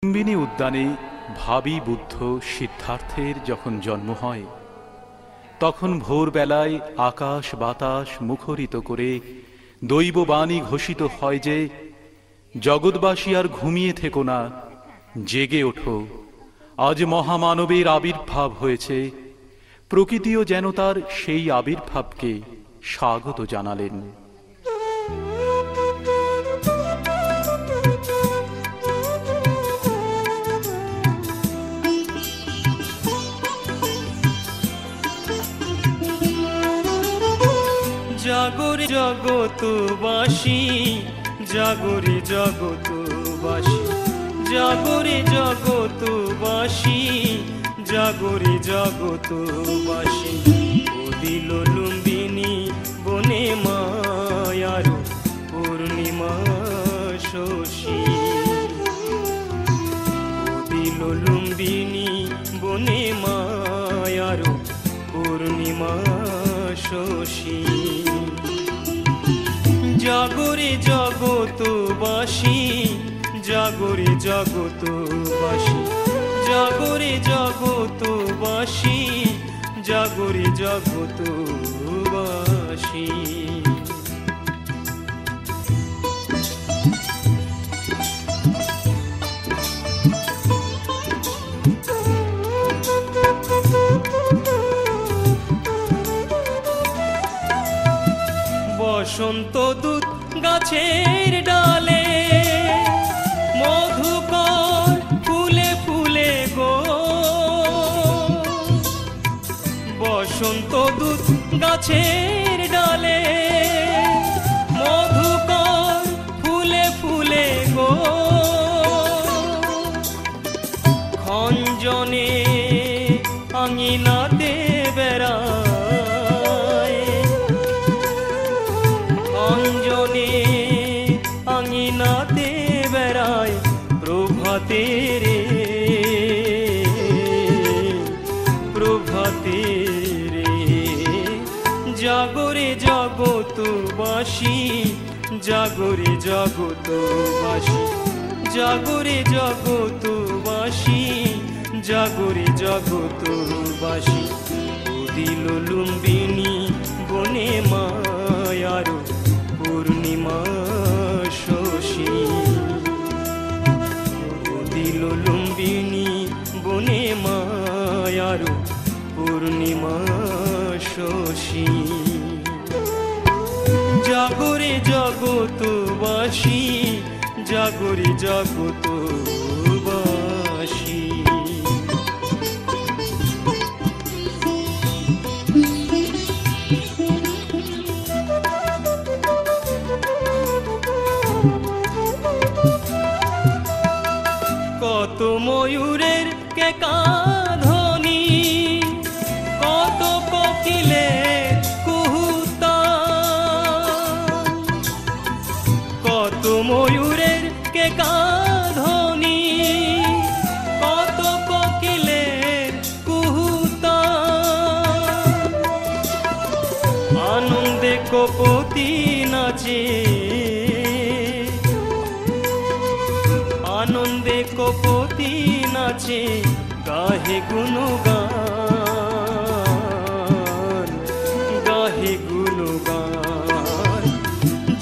লুম্বিনী উদ্যানে ভাবী বুদ্ধ সিদ্ধার্থের যখন জন্ম হয়, তখন ভোরবেলায় আকাশ বাতাস মুখরিত করে দৈববাণী ঘোষিত হয় যে, জগৎবাসী আর ঘুমিয়ে থেকো না, জেগে ওঠো, আজ মহামানবের আবির্ভাব হয়েছে। প্রকৃতিও যেন তার সেই আবির্ভাবকে স্বাগত জানালেন। জাগরে জগৎবাসী, জাগরে জগৎবাসী, জাগরে জগৎবাসী, জাগরে জগৎবাসী। উদিল লুম্বিনী বনে মায়ার পূর্ণিমা শশী। উদিল লুম্বিনী বনে মায়ার পূর্ণিমা শশী। জাগরে জগৎবাসী, জাগরে জগৎবাসী, জাগরে জগৎবাসী, জাগরে জগৎবাসী। বসন্ত দূত গাছের ডালে, মধুকর ফুলে ফুলে গো। বসন্ত দূত গাছের ডালে, মধুকর ফুলে ফুলে গো। খঞ্জনে আঙিনাতে বেড়ায়, খঞ্জনে আঙিনাতে বেড়ায় প্রভাতে রে, প্রভাতে রে। জাগরে জগৎবাসী, জাগরে জগৎবাসী, জাগরে জগৎবাসী, জাগরে জগৎবাসী। উদিল লুম্বিনী বনে মায়ার পূর্ণিমা শশী। উদিল লুম্বিনী বনে মায়ার পূর্ণিমা শশী। জাগরে জগৎবাসী, জাগরে জগৎবাসী। কত ময়ূরের কেকাধ্বনি, কত কোকিলের কুহুতান। কত ময়ূরের কেকাধ্বনি, কত কোকিলের কুহুতান। আনন্দে কপতি নাচে, আনন্দে কপতি নাচে, গাহে গুণগান, গাহে গুণগান।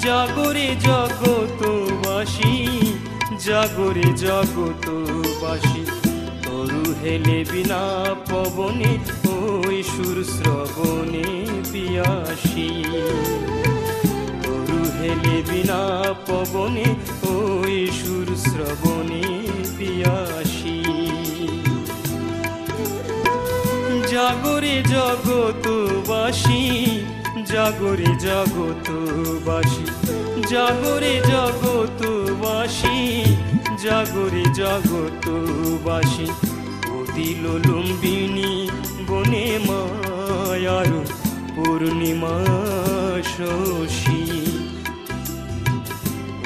জাগরে জগৎবাসী, জাগরে জগৎবাসী। তরু হেলে বিনা পবনে, ওই সুর শ্রবণে পিয়াসী। তরু হেলে বিনা পবনে, ওই সুর শ্রবণে পিয়াসী। জাগরে জগৎবাসী, জাগরে জগৎবাসী, জাগরে জগৎবাসী, জাগরে জগৎবাসী। উদিল লুম্বিনী বনে মায়ার পূর্ণিমা শশী।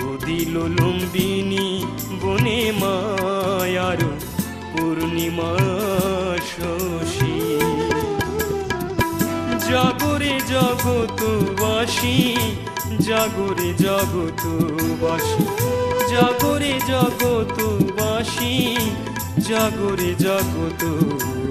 উদিল লুম্বিনী বনে মায়ার পূর্ণিমা শশী। জাগরে জগৎবাসী, জাগরে জগৎবাসী, জাগরে জগতবাসী, জাগরে জগতবাসী।